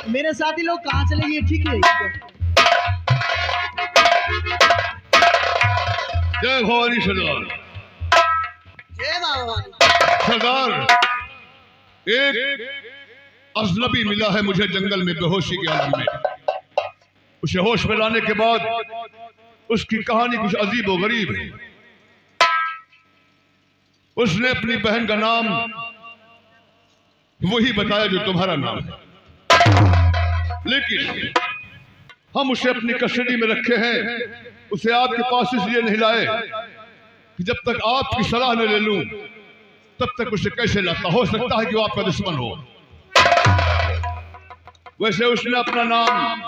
मेरे साथी लोग कहाँ चले गए? ठीक है। जय भवानी सरदार। जय भगवान। सरदार, एक अजनबी मिला है मुझे जंगल में बेहोशी के आलम में। उसे होश में लाने के बाद उसकी कहानी कुछ अजीब व गरीब है। उसने अपनी बहन का नाम वही बताया जो तुम्हारा नाम है, लेकिन हम उसे अपनी कस्टडी में रखे हैं। उसे आपके पास इसलिए नहीं लाए कि जब तक आपकी सलाह न ले लूं तब तक उसे कैसे लाता। हो सकता है कि वो आपका दुश्मन हो। वैसे उसने अपना नाम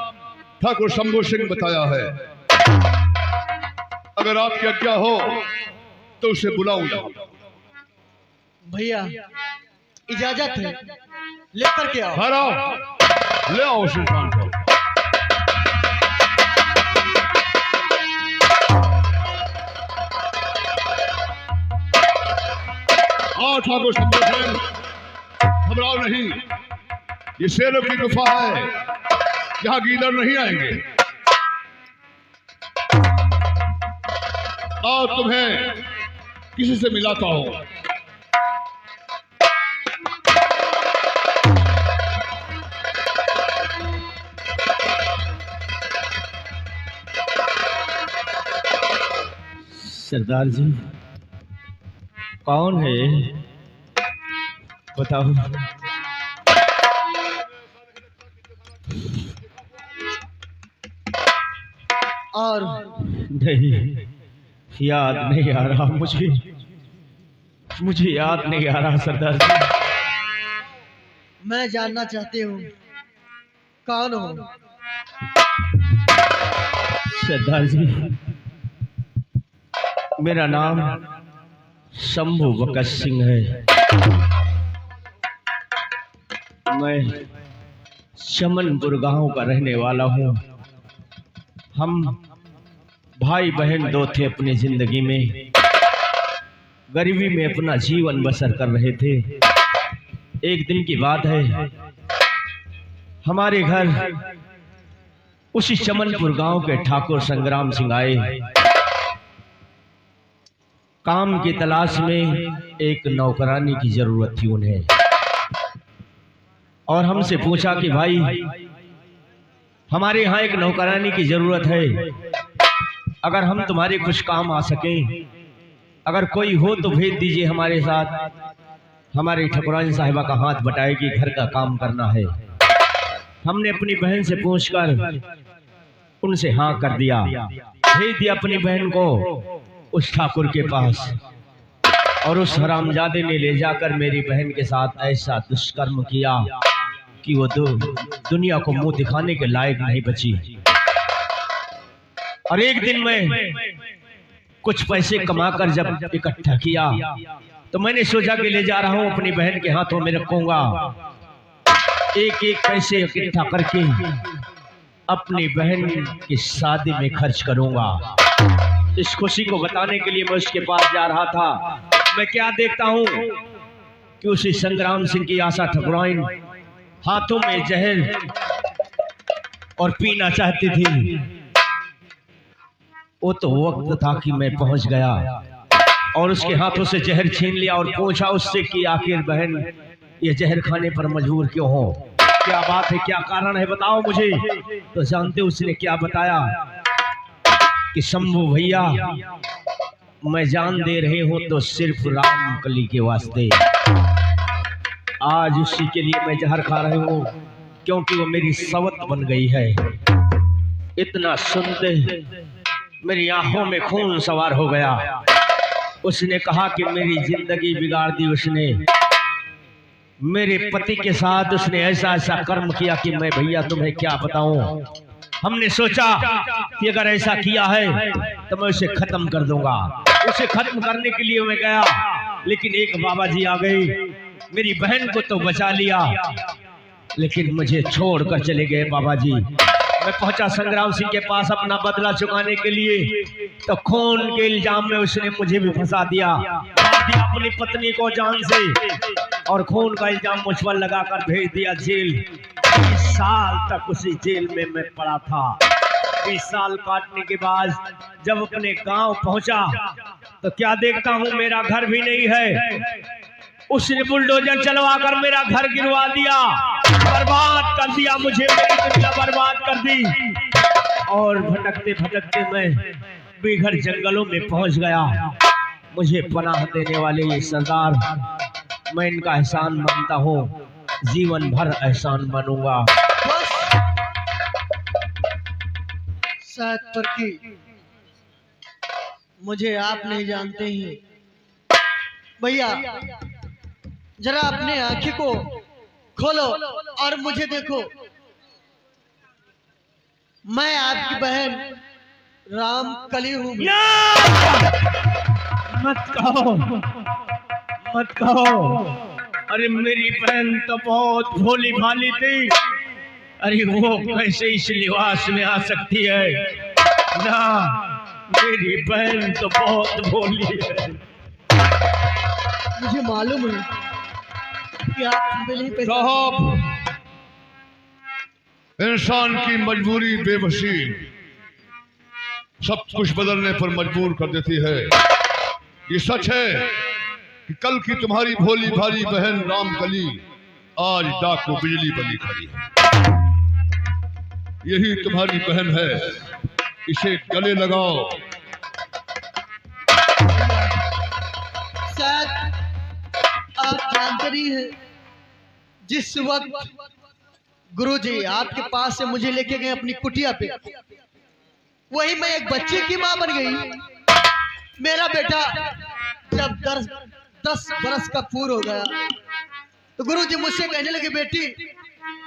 ठाकुर शंभू सिंह बताया है। अगर आपकी आज्ञा हो तो उसे बुलाऊंगा। भैया इजाजत है, लेकर के आओ। घर आओ, ले आओ उस इंसान को। आओ ठाकुर शंभू सिंह, घबराओ नहीं। ये शेरों की गुफा है, यहाँ गीदड़ नहीं आएंगे। आओ, तुम्हें किसी से मिलाता हूं। सरदार जी, कौन है बताओ। और नहीं, याद नहीं आ रहा मुझे याद नहीं आ रहा सरदार जी। मैं जानना चाहती हूँ कौन हो? सरदार जी, मेरा नाम शंभू बकत सिंह है। मैं चमनपुर गांव का रहने वाला हूँ। हम भाई बहन दो थे, अपनी जिंदगी में गरीबी में अपना जीवन बसर कर रहे थे। एक दिन की बात है, हमारे घर उसी चमनपुर गांव के ठाकुर संग्राम सिंह आए। काम की तलाश में एक नौकरानी की जरूरत थी उन्हें, और हमसे पूछा कि भाई हमारे यहाँ एक नौकरानी की जरूरत है, अगर हम तुम्हारे कुछ काम आ सकें, अगर कोई हो तो भेज दीजिए हमारे साथ। हमारी ठकुरानी साहिबा का हाथ बटाएगी, घर का काम करना है। हमने अपनी बहन से पूछकर उनसे हाँ कर दिया, भेज दिया अपनी बहन को उस ठाकुर के पास। और उस हरामजादे ने ले जाकर मेरी बहन के साथ ऐसा दुष्कर्म किया कि वो दुनिया को मुंह दिखाने के लायक नहीं बची। और एक दिन मैं कुछ पैसे कमाकर जब इकट्ठा किया तो मैंने सोचा कि ले जा रहा हूं, अपनी बहन के हाथों में रखूंगा। एक एक पैसे इकट्ठा करके अपनी बहन की शादी में खर्च करूंगा। इस खुशी को बताने के लिए मैं उसके पास जा रहा था। मैं क्या देखता हूं कि उसी संग्राम सिंह की आशा ठकुराइन हाथों में जहर और पीना चाहती थी। वो तो वक्त था कि मैं पहुंच गया और उसके हाथों से जहर छीन लिया और पूछा उससे कि आखिर बहन ये जहर खाने पर मजबूर क्यों हो, क्या बात है, क्या कारण है, बताओ मुझे। तो जानते उसने क्या बताया कि शंभू भैया, मैं जान दे रही हूं तो सिर्फ राम कली के वास्ते। आज उसी के लिए मैं जहर खा रही हूं, क्योंकि वो मेरी सवत बन गई है। इतना सुनते मेरी आंखों में खून सवार हो गया। उसने कहा कि मेरी जिंदगी बिगाड़ दी उसने, मेरे पति के साथ उसने ऐसा ऐसा कर्म किया कि मैं भैया तुम्हें क्या बताऊं। हमने सोचा कि अगर ऐसा किया है तो मैं उसे खत्म कर दूंगा। उसे खत्म करने के लिए मैं गया, लेकिन एक बाबा जी आ गए, मेरी बहन को तो बचा लिया लेकिन मुझे छोड़कर चले गए बाबा जी। मैं पहुंचा संग्राम सिंह के पास अपना बदला चुकाने के लिए, तो खून के इल्जाम में उसने मुझे भी फंसा दिया, अपनी पत्नी को जान से, और खून का इल्जाम मुझ पर लगाकर भेज दिया जेल। 20 साल तक उसी जेल में मैं पड़ा था। 20 साल काटने के बाद जब अपने गांव पहुंचा तो क्या देखता हूं मेरा घर भी नहीं है। उसने बुलडोजर चलवा कर मेरा घर गिरवा दिया, बर्बाद कर दिया मुझे, मेरी दुनिया बर्बाद कर दी। और भटकते भटकते मैं बेघर जंगलों में पहुंच गया। मुझे पनाह देने वाले ये सरदार, मैं इनका एहसान मानता हूँ, जीवन भर एहसान मानूंगा। बस शायद पर कि मुझे आप नहीं जानते हैं भैया। जरा अपने आंखें को खोलो और मुझे देखो। मैं आपकी बहन राम कली हूँ। मत कहो, मत कहो। अरे मेरी बहन तो बहुत भोली भाली थी। अरे वो कैसे इस लिबास में आ सकती है? ना, मेरी बहन तो बहुत भोली है। मुझे मालूम है कि आप हमें नहीं पहचानते। साहब, इंसान की मजबूरी, बेबसी सब कुछ बदलने पर मजबूर कर देती है। ये सच है कि कल की तुम्हारी भोली भाली बहन रामकली आज डाकू बिजली बनी खड़ी है। यही तुम्हारी बहन है, इसे गले लगाओ। शायद आप जानते नहीं हैं, जिस वक्त गुरुजी आपके पास से मुझे लेके गए अपनी कुटिया पे, वही मैं एक बच्चे की मां बन गई। मेरा बेटा जब 10 बरस का पूर हो गया तो गुरुजी मुझसे कहने लगे, बेटी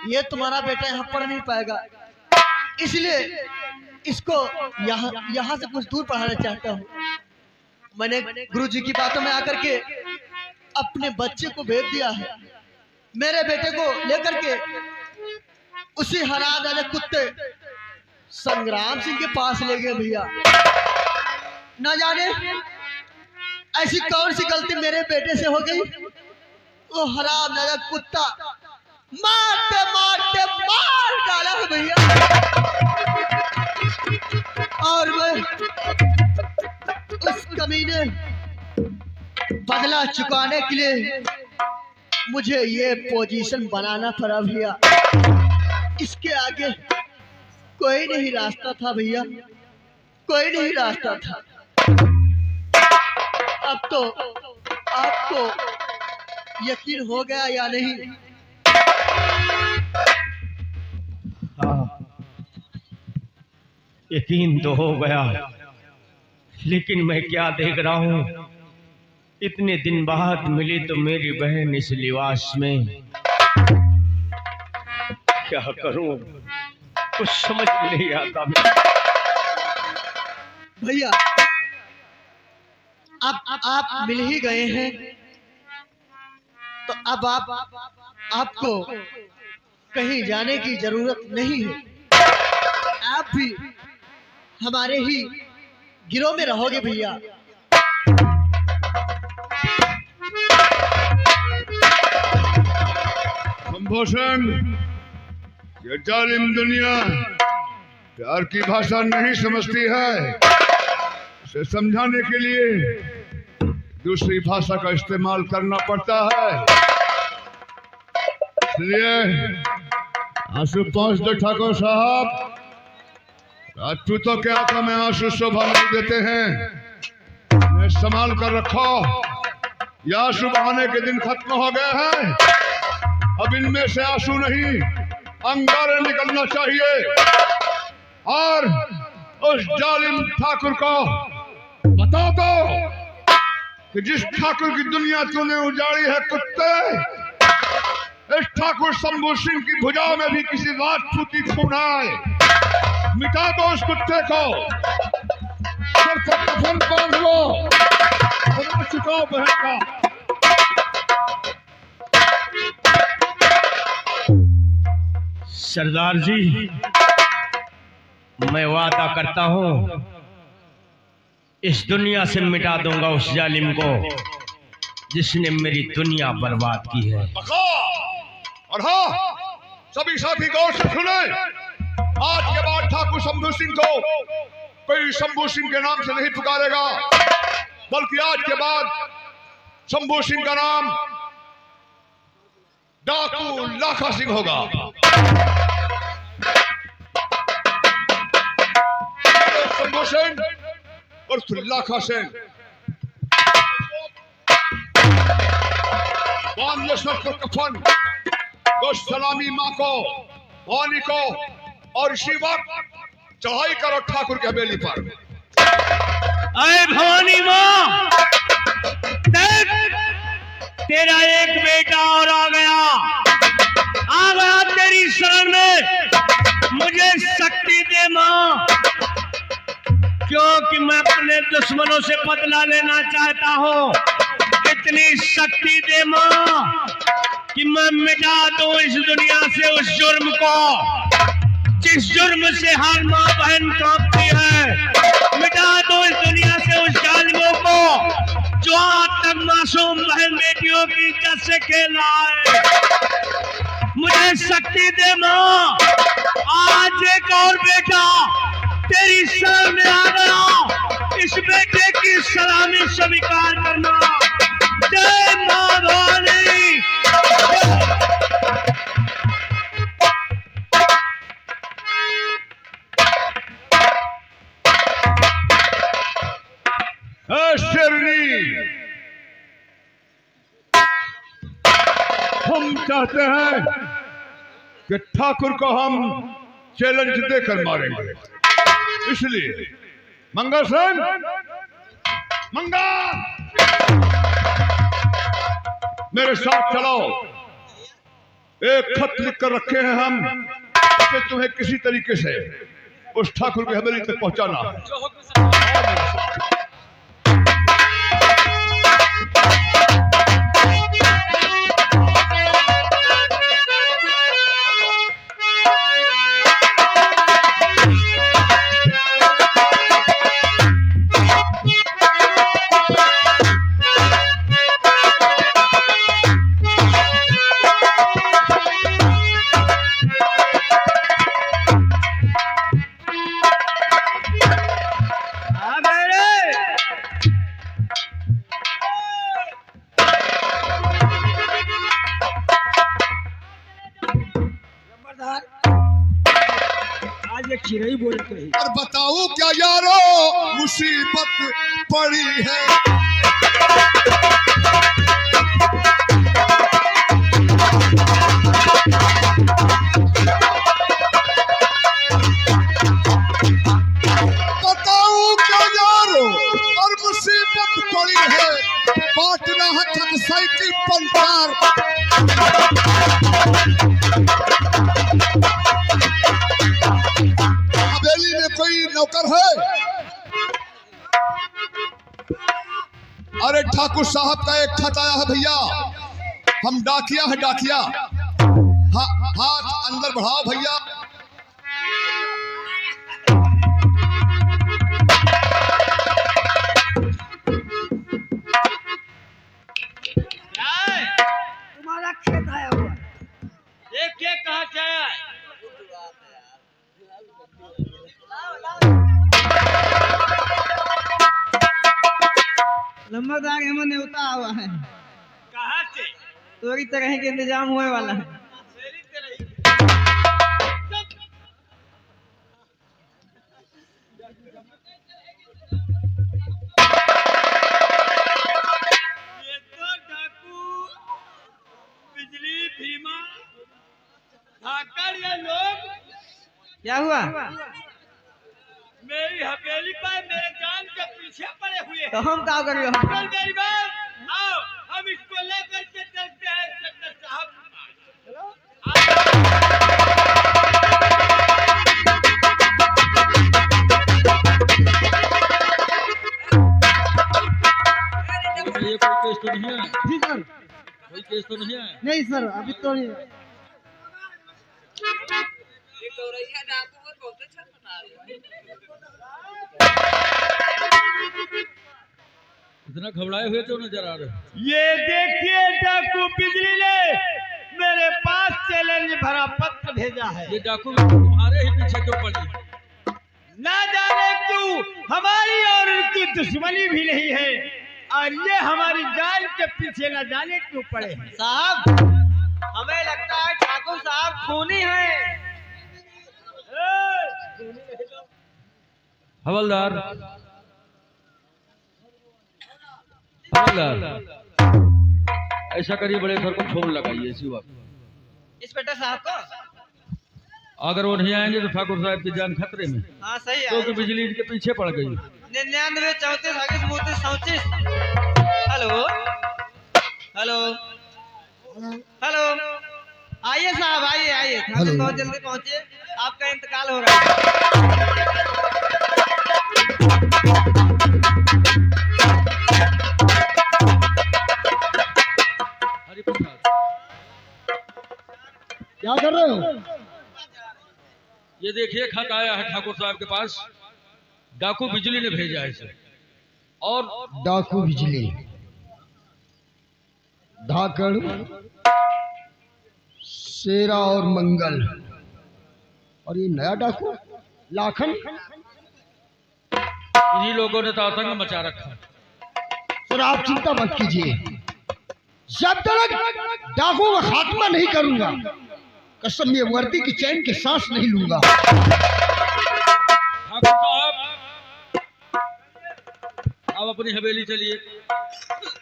ये तुम्हारा बेटा यहाँ पढ़ नहीं पाएगा, इसलिए इसको यहाँ से कुछ दूर पढ़ाना चाहता हूँ। मैंने गुरुजी की बातों में आकर के अपने बच्चे को भेज दिया है। मेरे बेटे को लेकर के उसी हरामजादे कुत्ते संग्राम सिंह के पास ले गए भैया। न जाने ऐसी कौन सी गलती मेरे बेटे से हो गई, वो हरामजादा कुत्ता मारते मारते मार डाला है भैया। और मैं उस कमीने बदला चुकाने के लिए मुझे ये पोजीशन बनाना पड़ा भैया। इसके आगे कोई नहीं रास्ता था भैया, कोई नहीं रास्ता था। अब तो आपको यकीन हो गया या नहीं? हाँ, यकीन तो हो गया, लेकिन मैं क्या देख रहा हूँ, इतने दिन बाद मिली तो मेरी बहन इस लिबास में। क्या करूं, कुछ समझ नहीं आता। भैया अब आप मिल ही गए हैं तो अब आपको कहीं जाने की जरूरत नहीं है। आप भी हमारे ही गिरोह में रहोगे भैया। संभोषण, ये जालिम दुनिया प्यार की भाषा नहीं समझती है। उसे समझाने के लिए दूसरी भाषा का इस्तेमाल करना पड़ता है। इसलिए आंसू पहुंच दो ठाकुर साहब। राजपूतों के आंखों में आंसू शोभा नहीं देते हैं, इन्हें संभाल कर रखो। ये आंसू बहाने के दिन खत्म हो गए हैं। अब इनमें से आंसू नहीं, अंगारे निकलना चाहिए। और उस जालिम ठाकुर को बता दो कि जिस ठाकुर की दुनिया तूने उजाड़ी है कुत्ते, इस ठाकुर शंभू सिंह की भुजाओं में भी किसी राजपूती खून है। मिटा दो उस कुत्ते को, सर पर कफन बांध लो, बना चुकाओ बहन का। सरदार जी, मैं वादा करता हूं इस दुनिया से मिटा दूंगा उस जालिम को जिसने मेरी दुनिया बर्बाद की है। और हाँ, सभी साथी गौर से सुने, आज के बाद ठाकुर शंभू सिंह को कोई शंभू सिंह के नाम से नहीं पुकारेगा, बल्कि आज के बाद शंभू सिंह का नाम डाकू लाखा सिंह होगा। शंभू सिंह और लाखा सिंह बांध सर को कफन, तो सलामी माँ को, भवानी को, और इसी वक्त चढ़ाई करो ठाकुर की हवेली पर। अरे भवानी माँ, तेरा एक बेटा और आ गया तेरी शरण में। मुझे शक्ति दे माँ, क्योंकि मैं अपने दुश्मनों से बदला लेना चाहता हूँ। इतनी शक्ति दे माँ कि मैं मिटा दूं इस दुनिया से उस जुर्म को, जिस जुर्म से हर माँ बहन कांपती है। मिटा दो इस दुनिया से उस जालिमों को जो आज तक मासूम बहन बेटियों की इज्जत से खेल रहा है। मुझे शक्ति दे माँ, आज एक और बेटा तेरी शरण में आ गया। इस बेटे की सलामी स्वीकार करना। जय माँ भवानी। शेरनी, हम चाहते हैं कि ठाकुर को हम चैलेंज देकर मारेंगे, इसलिए मंगा सेन, मंगा मेरे साथ चलो। एक खत लिख कर रखे हैं हम कि तुम्हें किसी तरीके से उस ठाकुर की हवेली तक पहुंचाना है। चिड़ई बोलते हैं। और बताऊं क्या यारो, मुसीबत पड़ी है। बताऊं क्या यारो, और मुसीबत पड़ी है। बांटना है छत साइकिल पंचार। हवेली में कोई नौकर है? अरे ठाकुर साहब का एक खत आया है भैया, हम डाकिया है डाकिया। हाथ अंदर बढ़ाओ भैया। तुम्हारा खेत आया हुआ एक के कहा जाए। नंबरदार हेमंत नेवता हुआ है। कहाँ से? तोरी तरह के इंतजाम होने वाला है। ये तो डाकू, बिजली, भीमा, धाकड़, ये लोग क्या हुआ? मेरी हवेली पर मेरे जान के पीछे पड़े हुए हैं। तो हम क्या करें? चल मेरी बात, आओ हम इसको लेकर के चलते हैं इंस्पेक्टर साहब। ये कोई केस तो नहीं है? जी सर। कोई केस तो नहीं है? नहीं सर, अभी तो नहीं। इतना घबराए हुए तो नजर आ रहे। ये देखिए डाकू बिजली ले मेरे पास चैलेंज भरा पत्र भेजा है। ये डाकू तुम्हारे ही पीछे क्यों पड़ी? ना जाने क्यों हमारी और उनकी दुश्मनी भी नहीं है, और ये हमारी जान के पीछे न जाने क्यों पड़े हैं। साहब, हमें लगता है ठाकुर साहब खूनी हैं। हवलदार, हवलदार, ऐसा करिए, बड़े सर को फोन लगाइए इसी वक्त। इंस्पेक्टर साहब को? अगर वो नहीं आएंगे तो ठाकुर साहब की जान खतरे में, हाँ सही है। क्योंकि बिजली इनके पीछे पड़ गई। 99 34 28 32 37। हेलो हेलो हेलो, आइए साहब, आइए आइए, थाने बहुत जल्दी पहुंचिए, आपका इंतकाल हो रहा है। हरि प्रसाद, क्या कर रहे हो? ये देखिए खत आया है ठाकुर साहब के पास, डाकू बिजली ने भेजा है इसे। और डाकू बिजली, धाकड़, शेरा और मंगल, और ये नया डाकू लाखन। इन्हीं लोगों ने तो आतंक मचा रखा। सर आप चिंता मत कीजिए, जब तक डाकू का खात्मा नहीं करूंगा, कसम ये वर्दी की चैन के सांस नहीं लूंगा। ठाकुर साहब, आप अपनी हवेली चलिए।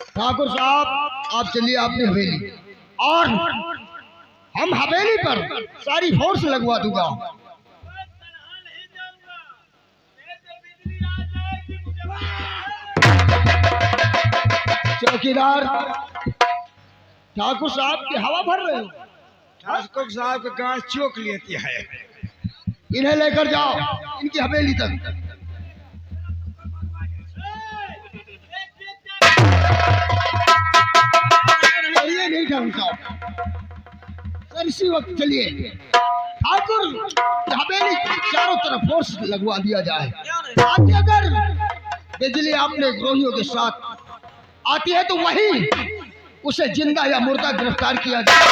ठाकुर साहब आप चलिए अपनी हवेली, और हम हवेली पर सारी फोर्स लगवा दूंगा। चौकीदार, ठाकुर साहब की हवा भर रहे हो। ठाकुर साहब का गांठ चौक लेती है। इन्हें लेकर जाओ इनकी हवेली तक। ये नहीं ठाकुर साहब, सर इसी वक्त चलिए, ठाकुर हवेली चारों तरफ फोर्स लगवा दिया जाए, ताकि अगर बिजली अपने द्रोहियों के साथ आती है तो वही उसे जिंदा या मुर्दा गिरफ्तार किया जाए।